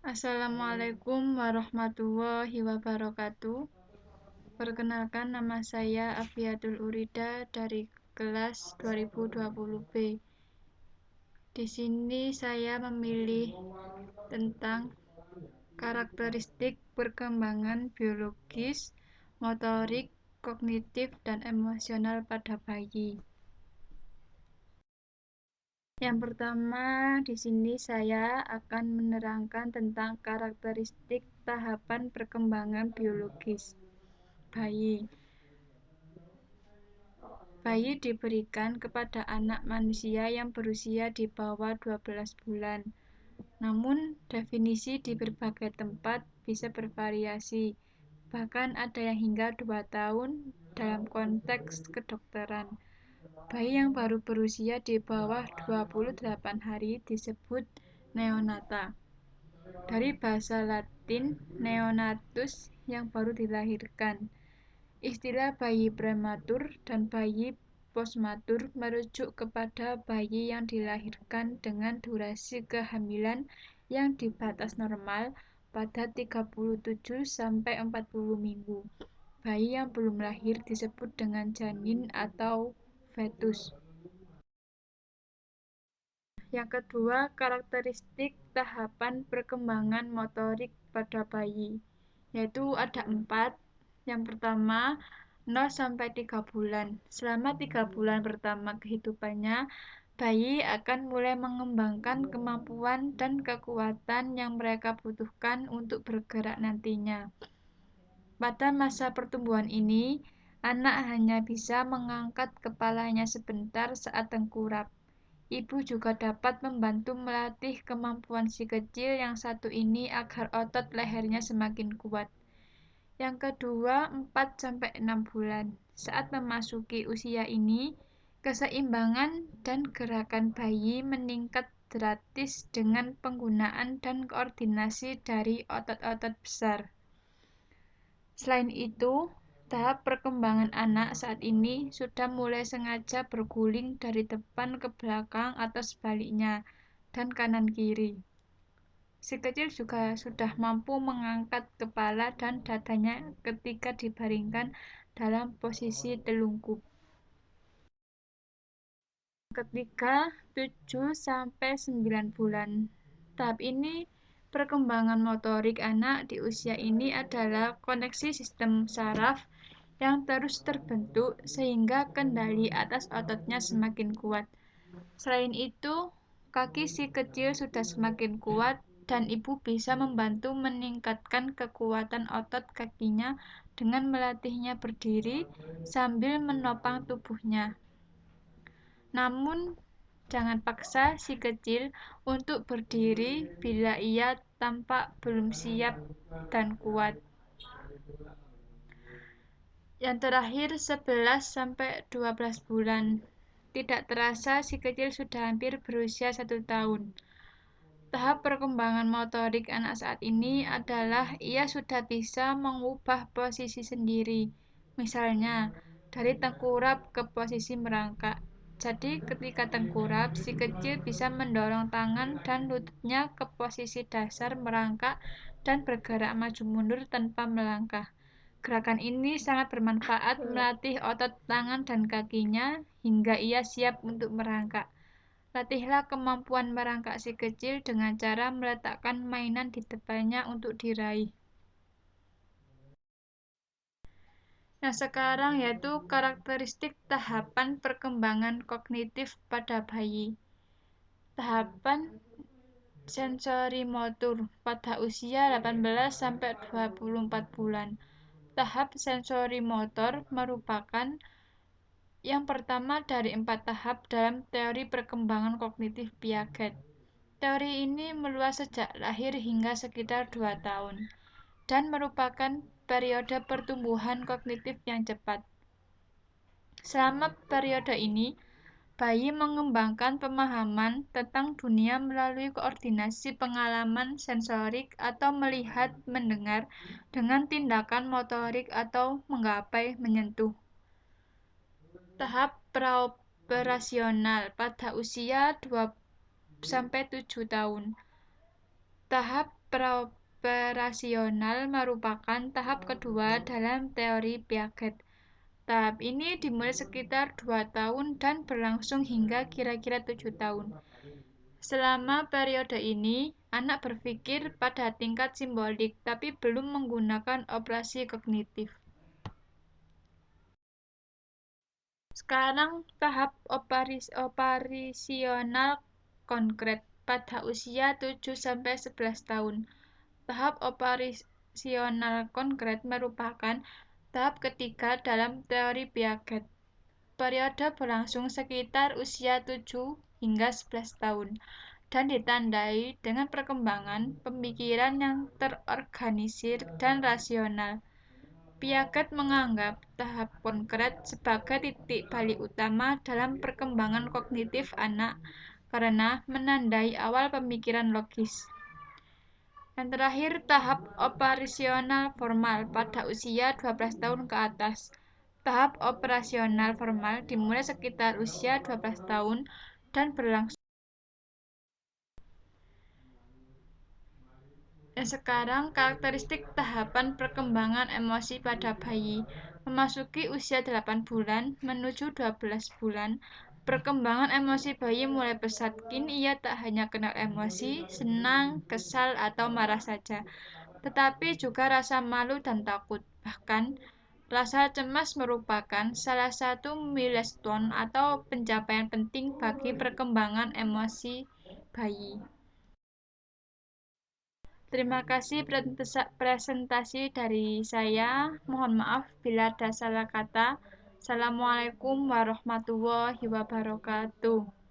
Assalamualaikum warahmatullahi wabarakatuh. Perkenalkan, nama saya Afiatul Urida dari kelas 2020B. Di sini saya memilih tentang karakteristik perkembangan biologis, motorik, kognitif, dan emosional pada bayi. Yang pertama, di sini saya akan menerangkan tentang karakteristik tahapan perkembangan biologis bayi. Bayi diberikan kepada anak manusia yang berusia di bawah 12 bulan. Namun, definisi di berbagai tempat bisa bervariasi. Bahkan ada yang hingga 2 tahun dalam konteks kedokteran. Bayi yang baru berusia di bawah 28 hari disebut neonata. Dari bahasa Latin neonatus yang baru dilahirkan. Istilah bayi prematur dan bayi postmatur merujuk kepada bayi yang dilahirkan dengan durasi kehamilan yang di batas normal pada 37-40 minggu. Bayi yang belum lahir disebut dengan janin atau fetus. Yang kedua, karakteristik tahapan perkembangan motorik pada bayi, yaitu ada 4. Yang pertama, 0-3 bulan. Selama 3 bulan pertama kehidupannya, bayi akan mulai mengembangkan kemampuan dan kekuatan yang mereka butuhkan untuk bergerak nantinya. Pada masa pertumbuhan ini, anak hanya bisa mengangkat kepalanya sebentar saat tengkurap. Ibu juga dapat membantu melatih kemampuan si kecil yang satu ini agar otot lehernya semakin kuat. Yang kedua, 4-6 bulan. Saat memasuki usia ini, keseimbangan dan gerakan bayi meningkat drastis dengan penggunaan dan koordinasi dari otot-otot besar. Selain itu, tahap perkembangan anak saat ini sudah mulai sengaja berguling dari depan ke belakang atau sebaliknya, dan kanan-kiri. Si kecil juga sudah mampu mengangkat kepala dan dadanya ketika dibaringkan dalam posisi telungkup. Ketiga, 7-9 bulan. Tahap ini perkembangan motorik anak di usia ini adalah koneksi sistem saraf yang terus terbentuk sehingga kendali atas ototnya semakin kuat. Selain itu, kaki si kecil sudah semakin kuat dan ibu bisa membantu meningkatkan kekuatan otot kakinya dengan melatihnya berdiri sambil menopang tubuhnya. Namun, jangan paksa si kecil untuk berdiri bila ia tampak belum siap dan kuat. Yang terakhir, 11-12 bulan. Tidak terasa si kecil sudah hampir berusia 1 tahun. Tahap perkembangan motorik anak saat ini adalah ia sudah bisa mengubah posisi sendiri. Misalnya, dari tengkurap ke posisi merangkak. Jadi, ketika tengkurap, si kecil bisa mendorong tangan dan lututnya ke posisi dasar merangkak dan bergerak maju mundur tanpa melangkah. Gerakan ini sangat bermanfaat melatih otot tangan dan kakinya hingga ia siap untuk merangkak. Latihlah kemampuan merangkak si kecil dengan cara meletakkan mainan di depannya untuk diraih. Nah, sekarang yaitu karakteristik tahapan perkembangan kognitif pada bayi. Tahapan sensori motor pada usia 18-24 bulan. Tahap sensori motor merupakan yang pertama dari 4 tahap dalam teori perkembangan kognitif Piaget. Teori ini meluas sejak lahir hingga sekitar 2 tahun dan merupakan periode pertumbuhan kognitif yang cepat. Selama periode ini, bayi mengembangkan pemahaman tentang dunia melalui koordinasi pengalaman sensorik atau melihat, mendengar dengan tindakan motorik atau menggapai, menyentuh. Tahap praoperasional pada usia 2-7 tahun. Tahap praoperasional merupakan tahap kedua dalam teori Piaget. Tahap ini dimulai sekitar 2 tahun dan berlangsung hingga kira-kira 7 tahun. Selama periode ini, anak berpikir pada tingkat simbolik, tapi belum menggunakan operasi kognitif. Sekarang tahap operasional konkret pada usia 7-11 tahun. Tahap operasional konkret merupakan tahap ketiga dalam teori Piaget. Periode berlangsung sekitar usia 7 hingga 11 tahun dan ditandai dengan perkembangan pemikiran yang terorganisir dan rasional. Piaget menganggap tahap konkret sebagai titik balik utama dalam perkembangan kognitif anak karena menandai awal pemikiran logis. Yang terakhir, tahap operasional formal pada usia 12 tahun ke atas. Tahap operasional formal dimulai sekitar usia 12 tahun dan berlangsung. Dan sekarang, karakteristik tahapan perkembangan emosi pada bayi. Memasuki usia 8 bulan menuju 12 bulan, perkembangan emosi bayi mulai pesat. Kini ia tak hanya kenal emosi, senang, kesal, atau marah saja, tetapi juga rasa malu dan takut. Bahkan, rasa cemas merupakan salah satu milestone atau pencapaian penting bagi perkembangan emosi bayi. Terima kasih presentasi dari saya. Mohon maaf bila ada salah kata. Assalamualaikum warahmatullahi wabarakatuh.